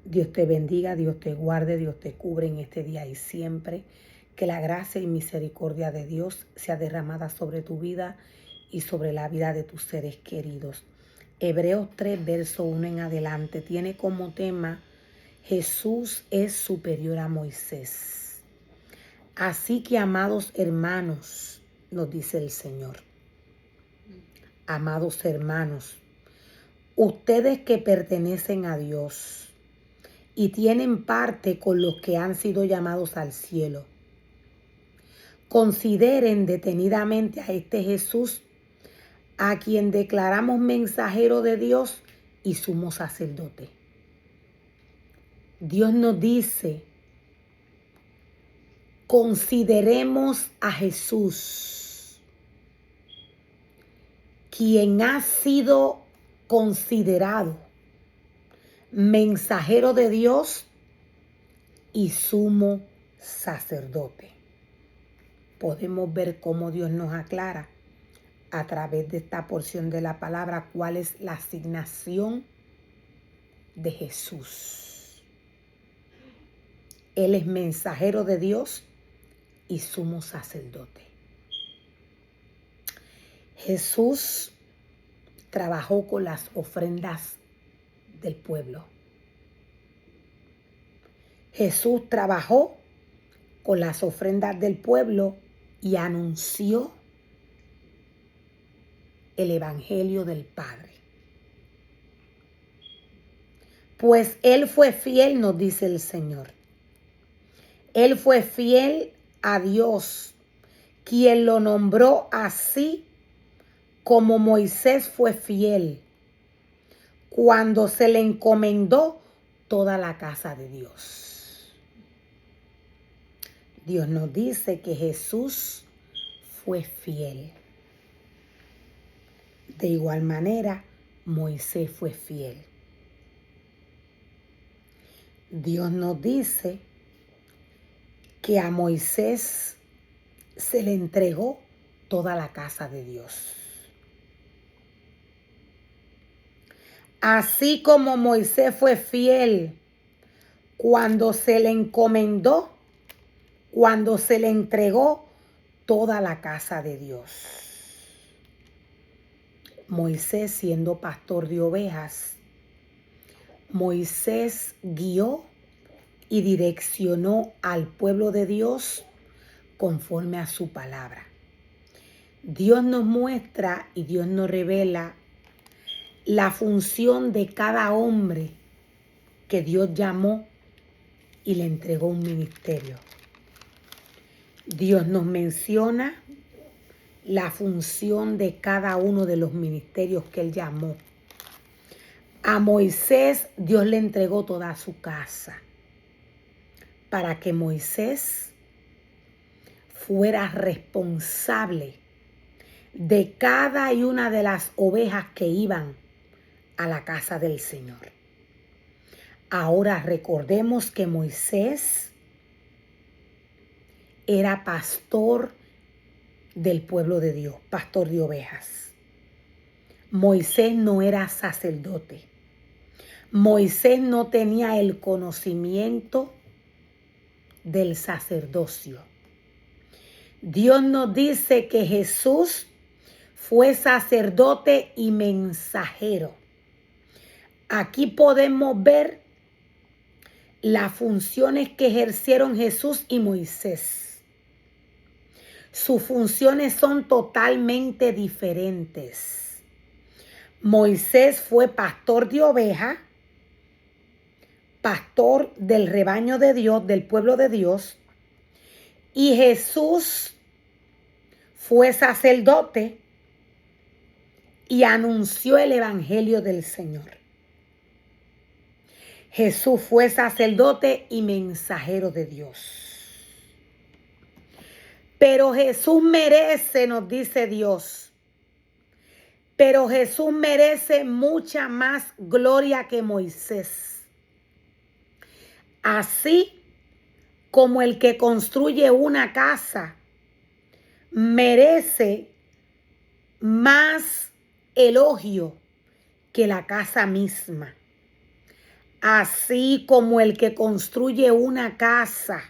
Dios te bendiga, Dios te guarde, Dios te cubre en este día y siempre. Que la gracia y misericordia de Dios sea derramada sobre tu vida y sobre la vida de tus seres queridos. Hebreos 3, verso 1 en adelante, tiene como tema: Jesús es superior a Moisés. Así que, amados hermanos, nos dice el Señor, amados hermanos, ustedes que pertenecen a Dios y tienen parte con los que han sido llamados al cielo, consideren detenidamente a este Jesús, a quien declaramos mensajero de Dios y sumo sacerdote. Dios nos dice: consideremos a Jesús, quien ha sido considerado mensajero de Dios y sumo sacerdote. Podemos ver cómo Dios nos aclara a través de esta porción de la palabra cuál es la asignación de Jesús. Él es mensajero de Dios y sumo sacerdote. Jesús trabajó con las ofrendas del pueblo. Jesús trabajó con las ofrendas del pueblo y anunció el evangelio del Padre. Pues Él fue fiel, nos dice el Señor. Él fue fiel a Dios, quien lo nombró así como Moisés fue fiel cuando se le encomendó toda la casa de Dios. Dios nos dice que Jesús fue fiel. De igual manera, Moisés fue fiel. Dios nos dice que a Moisés se le entregó toda la casa de Dios. Así como Moisés fue fiel cuando se le encomendó, cuando se le entregó toda la casa de Dios. Moisés, siendo pastor de ovejas, Moisés guió y direccionó al pueblo de Dios conforme a su palabra. Dios nos muestra y Dios nos revela la función de cada hombre que Dios llamó y le entregó un ministerio. Dios nos menciona la función de cada uno de los ministerios que Él llamó. A Moisés Dios le entregó toda su casa para que Moisés fuera responsable de cada y una de las ovejas que iban a la casa del Señor. Ahora recordemos que Moisés era pastor del pueblo de Dios, pastor de ovejas. Moisés no era sacerdote. Moisés no tenía el conocimiento del sacerdocio. Dios nos dice que Jesús fue sacerdote y mensajero. Aquí podemos ver las funciones que ejercieron Jesús y Moisés. Sus funciones son totalmente diferentes. Moisés fue pastor de ovejas, pastor del rebaño de Dios, del pueblo de Dios, y Jesús fue sacerdote y anunció el evangelio del Señor. Jesús fue sacerdote y mensajero de Dios. Pero Jesús merece, nos dice Dios, pero Jesús merece mucha más gloria que Moisés. Así como el que construye una casa merece más elogio que la casa misma. Así como el que construye una casa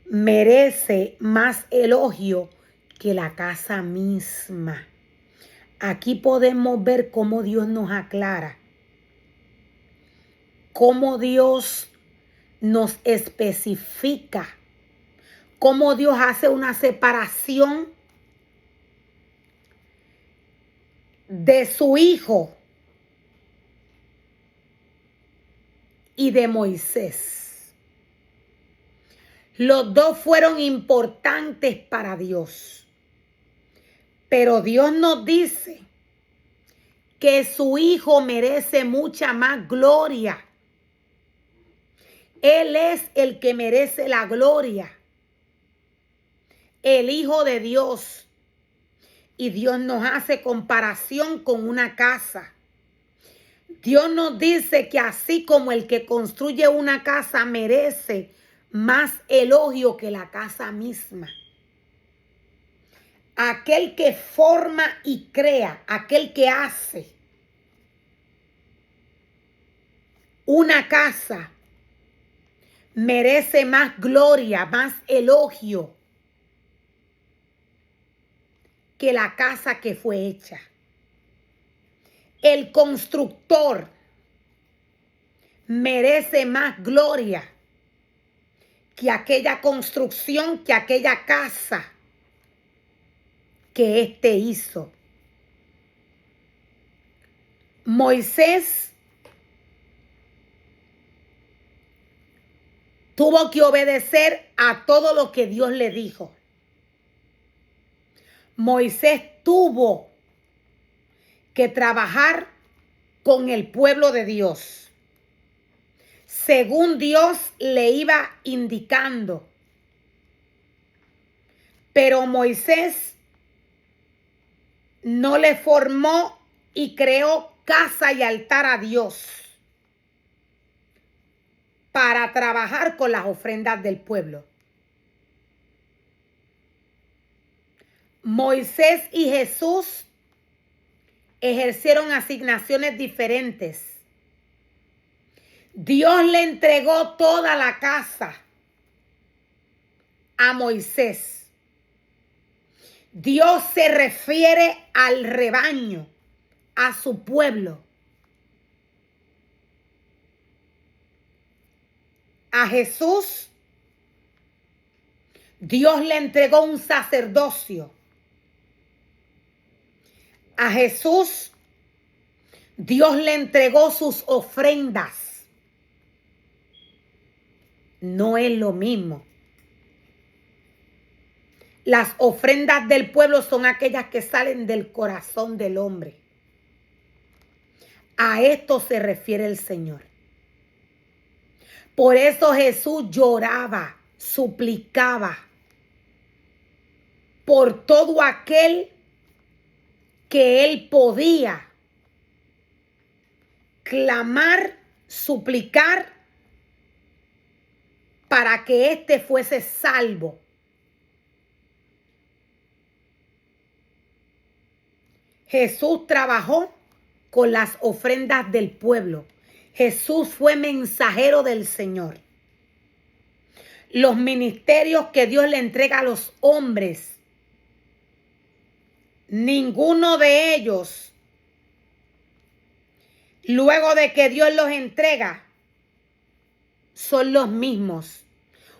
merece más elogio que la casa misma. Aquí podemos ver cómo Dios nos aclara, cómo Dios nos especifica, cómo Dios hace una separación de su Hijo y de Moisés. Los dos fueron importantes para Dios, pero Dios nos dice que su Hijo merece mucha más gloria. Él es el que merece la gloria, el Hijo de Dios. Y Dios nos hace comparación con una casa. Dios nos dice que así como el que construye una casa merece más elogio que la casa misma. Aquel que forma y crea, aquel que hace una casa, merece más gloria, más elogio que la casa que fue hecha. El constructor merece más gloria que aquella construcción, que aquella casa que éste hizo. Moisés tuvo que obedecer a todo lo que Dios le dijo. Moisés tuvo que trabajar con el pueblo de Dios, según Dios le iba indicando. Pero Moisés no le formó y creó casa y altar a Dios para trabajar con las ofrendas del pueblo. Moisés y Jesús ejercieron asignaciones diferentes. Dios le entregó toda la casa a Moisés. Dios se refiere al rebaño, a su pueblo. A Jesús, Dios le entregó un sacerdocio. A Jesús, Dios le entregó sus ofrendas. No es lo mismo. Las ofrendas del pueblo son aquellas que salen del corazón del hombre. A esto se refiere el Señor. Por eso Jesús lloraba, suplicaba por todo aquel que él podía clamar, suplicar para que éste fuese salvo. Jesús trabajó con las ofrendas del pueblo. Jesús fue mensajero del Señor. Los ministerios que Dios le entrega a los hombres, ninguno de ellos, luego de que Dios los entrega, son los mismos.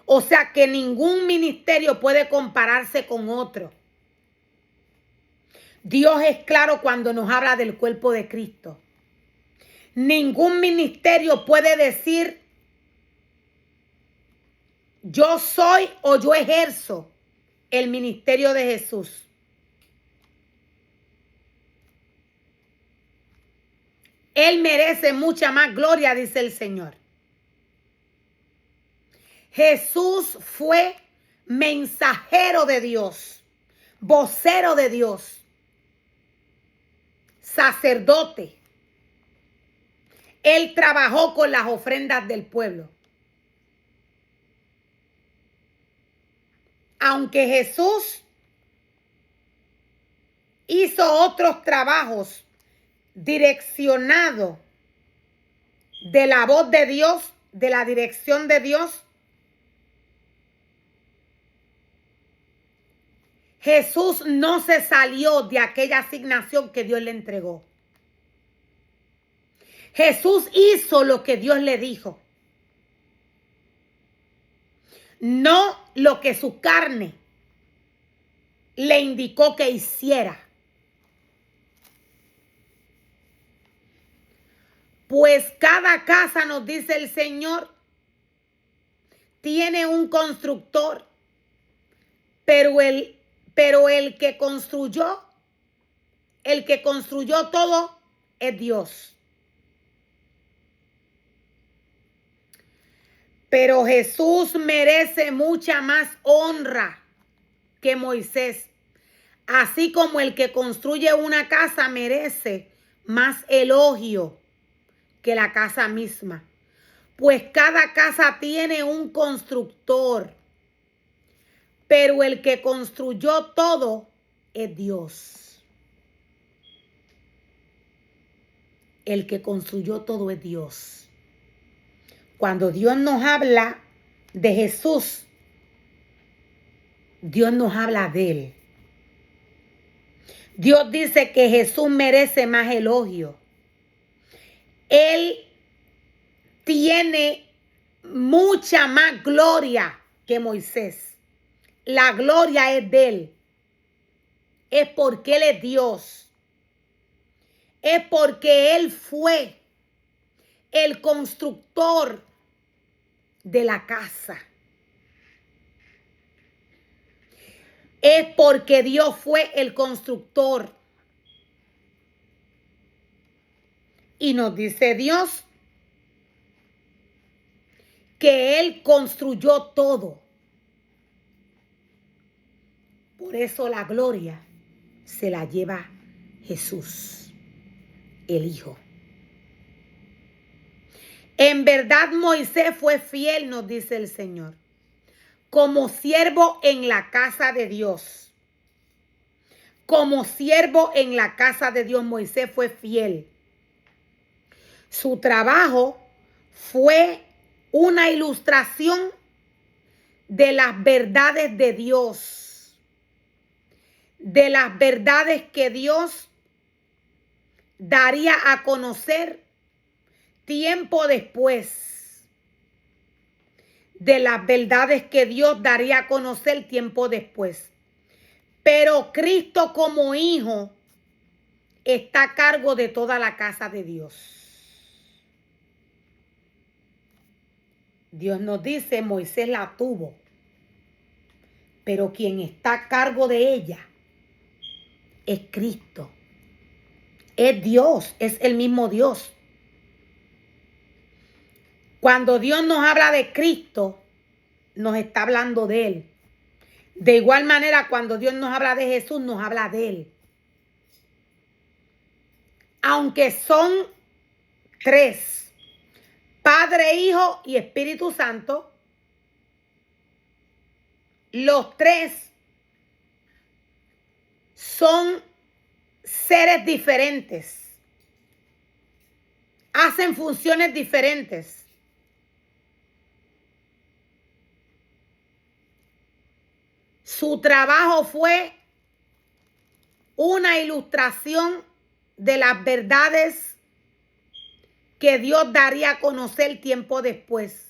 O sea que ningún ministerio puede compararse con otro. Dios es claro cuando nos habla del cuerpo de Cristo. Ningún ministerio puede decir yo soy o yo ejerzo el ministerio de Jesús. Él merece mucha más gloria, dice el Señor. Jesús fue mensajero de Dios, vocero de Dios, sacerdote. Él trabajó con las ofrendas del pueblo. Aunque Jesús hizo otros trabajos direccionados de la voz de Dios, de la dirección de Dios, Jesús no se salió de aquella asignación que Dios le entregó. Jesús hizo lo que Dios le dijo, no lo que su carne le indicó que hiciera. Pues cada casa, nos dice el Señor, tiene un constructor, pero el que construyó todo es Dios. Pero Jesús merece mucha más honra que Moisés. Así como el que construye una casa merece más elogio que la casa misma. Pues cada casa tiene un constructor, pero el que construyó todo es Dios. El que construyó todo es Dios. Cuando Dios nos habla de Jesús, Dios nos habla de Él. Dios dice que Jesús merece más elogio. Él tiene mucha más gloria que Moisés. La gloria es de Él. Es porque Él es Dios. Es porque Él fue el constructor de la casa. Es porque Dios fue el constructor. Y nos dice Dios que Él construyó todo. Por eso la gloria se la lleva Jesús, el Hijo. En verdad Moisés fue fiel, nos dice el Señor, como siervo en la casa de Dios. Como siervo en la casa de Dios, Moisés fue fiel. Su trabajo fue una ilustración de las verdades de Dios, de las verdades que Dios daría a conocer tiempo después, de las verdades que Dios daría a conocer tiempo después. Pero Cristo como hijo está a cargo de toda la casa de Dios. Dios nos dice, Moisés la tuvo, pero quien está a cargo de ella es Cristo. Es Dios, es el mismo Dios. Cuando Dios nos habla de Cristo, nos está hablando de Él. De igual manera, cuando Dios nos habla de Jesús, nos habla de Él. Aunque son tres, Padre, Hijo y Espíritu Santo, los tres son seres diferentes. Hacen funciones diferentes. Su trabajo fue una ilustración de las verdades que Dios daría a conocer tiempo después.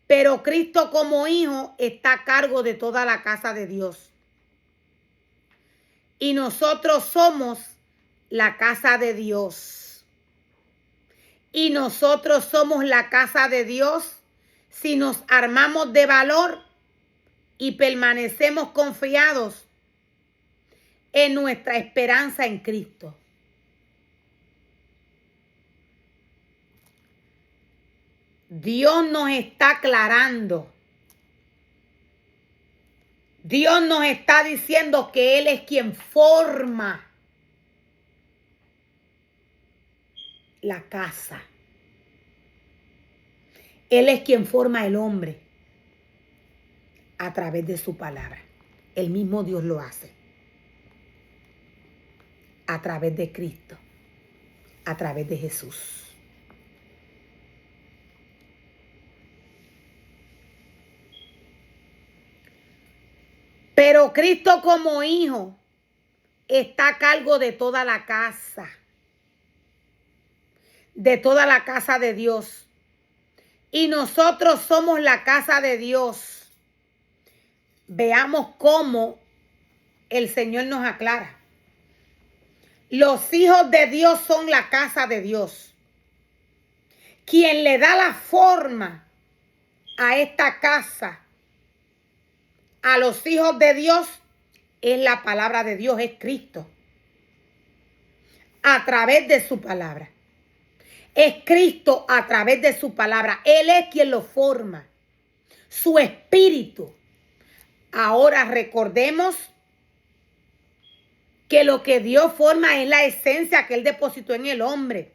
Pero Cristo como hijo está a cargo de toda la casa de Dios. Y nosotros somos la casa de Dios. Y nosotros somos la casa de Dios si nos armamos de valor y permanecemos confiados en nuestra esperanza en Cristo. Dios nos está aclarando. Dios nos está diciendo que Él es quien forma la casa. Él es quien forma el hombre a través de su palabra. El mismo Dios lo hace. A través de Cristo. A través de Jesús. Pero Cristo como hijo está a cargo de toda la casa. De toda la casa de Dios. Y nosotros somos la casa de Dios. Veamos cómo el Señor nos aclara. Los hijos de Dios son la casa de Dios. Quien le da la forma a esta casa, a los hijos de Dios, es la palabra de Dios, es Cristo. A través de su palabra. Es Cristo a través de su palabra. Él es quien lo forma. Su espíritu. Ahora recordemos que lo que Dios forma es la esencia que Él depositó en el hombre.